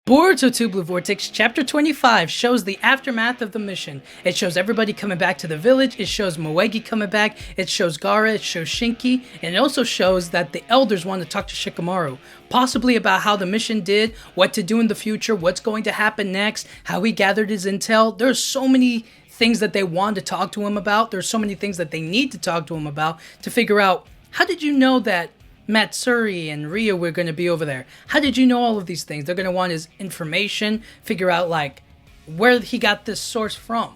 Boruto 2 Blue Vortex Chapter 25 shows the aftermath of the mission. It shows everybody coming back to the village, it shows Moegi coming back, it shows Gaara, it shows Shinki, and it also shows that the elders want to talk to Shikamaru, possibly about how the mission did, what to do in the future, what's going to happen next, how he gathered his intel. There's so many things that they want to talk to him about, there's so many things that they need to talk to him about to figure out, how did you know that Matsuri and Ryo were going to be over there? How did you know all of these things? They're going to want his information, figure out like where he got this source from.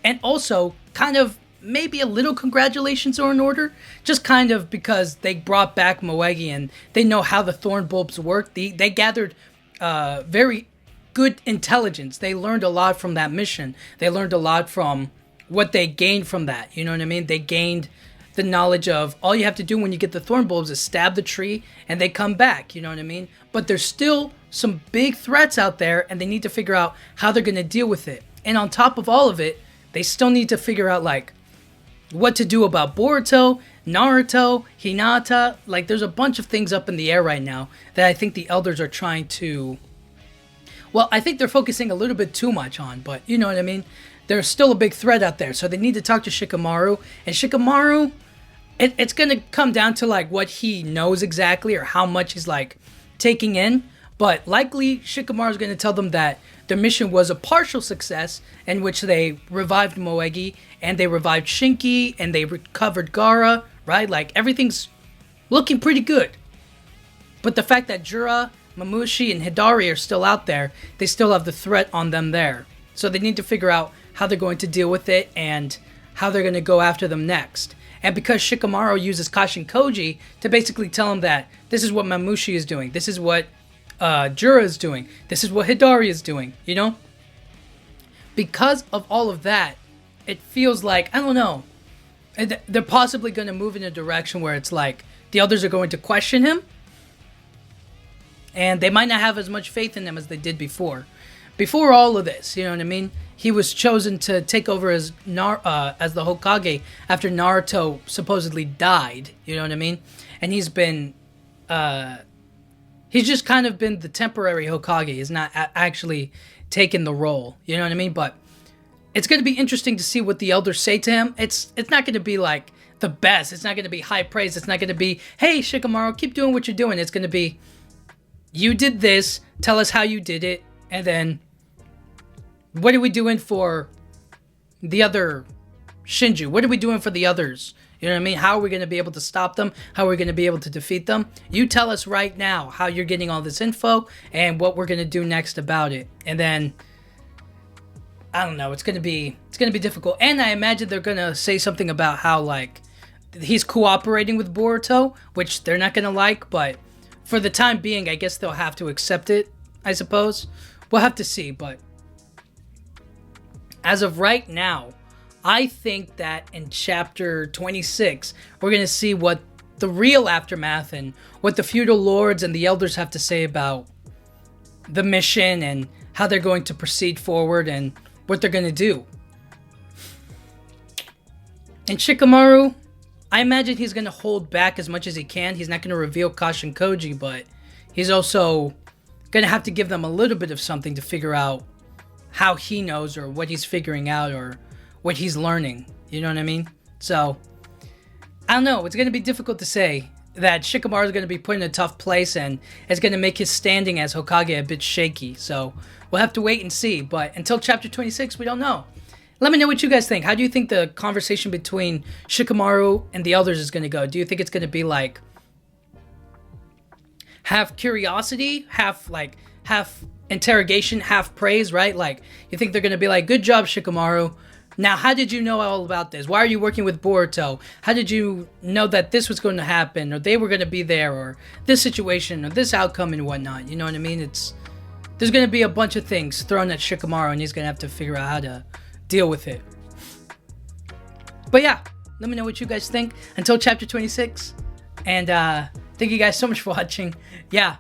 And also kind of maybe a little congratulations are in order, just kind of because they brought back Moegi and they know how the thorn bulbs work. They gathered very good intelligence. They learned a lot from that mission. They learned a lot from what they gained from that. You know what I mean? They gained the knowledge of all you have to do when you get the thorn bulbs is stab the tree and they come back, you know what I mean? But there's still some big threats out there and they need to figure out how they're going to deal with it. And on top of all of it, they still need to figure out like what to do about Boruto, Naruto, Hinata. Like there's a bunch of things up in the air right now that I think the elders are trying to, well, I think they're focusing a little bit too much on, but you know what I mean? There's still a big threat out there, so they need to talk to Shikamaru. And Shikamaru, it's going to come down to like what he knows exactly or how much he's like taking in. But likely Shikamaru is going to tell them that their mission was a partial success in which they revived Moegi and they revived Shinki and they recovered Gaara, right? Like everything's looking pretty good. But the fact that Jura, Mamushi, and Hidari are still out there, they still have the threat on them there. So they need to figure out how they're going to deal with it and how they're going to go after them next. And because Shikamaru uses Kashin Koji to basically tell him that this is what Mamushi is doing, this is what Jura is doing, this is what Hidari is doing, you know? Because of all of that, it feels like, I don't know, they're possibly going to move in a direction where it's like the others are going to question him and they might not have as much faith in him as they did before. Before all of this, you know what I mean? He was chosen to take over as the Hokage after Naruto supposedly died, you know what I mean? And he's been, he's just kind of been the temporary Hokage. He's not actually taken the role, you know what I mean? But it's going to be interesting to see what the elders say to him. It's not going to be like the best. It's not going to be high praise. It's not going to be, hey, Shikamaru, keep doing what you're doing. It's going to be, you did this, tell us how you did it, and then what are we doing for the other Shinju? What are we doing for the others? You know what I mean? How are we going to be able to stop them? How are we going to be able to defeat them? You tell us right now how you're getting all this info and what we're going to do next about it. And then, I don't know, it's going to be difficult. And I imagine they're going to say something about how, like, he's cooperating with Boruto, which they're not going to like, but for the time being, I guess they'll have to accept it, I suppose. We'll have to see, but as of right now, I think that in chapter 26, we're going to see what the real aftermath and what the feudal lords and the elders have to say about the mission and how they're going to proceed forward and what they're going to do. And Shikamaru, I imagine he's going to hold back as much as he can. He's not going to reveal Kashin Koji, but he's also going to have to give them a little bit of something to figure out how he knows or what he's figuring out or what he's learning. You know what I mean? So, I don't know. It's going to be difficult to say that Shikamaru is going to be put in a tough place and it's going to make his standing as Hokage a bit shaky. So, we'll have to wait and see. But until chapter 26, we don't know. Let me know what you guys think. How do you think the conversation between Shikamaru and the elders is going to go? Do you think it's going to be like half curiosity, half interrogation, half praise, right? Like, you think they're going to be like, good job, Shikamaru. Now, how did you know all about this? Why are you working with Boruto? How did you know that this was going to happen? Or they were going to be there? Or this situation? Or this outcome and whatnot? You know what I mean? There's going to be a bunch of things thrown at Shikamaru and he's going to have to figure out how to deal with it. But yeah, let me know what you guys think until chapter 26. And thank you guys so much for watching. Yeah,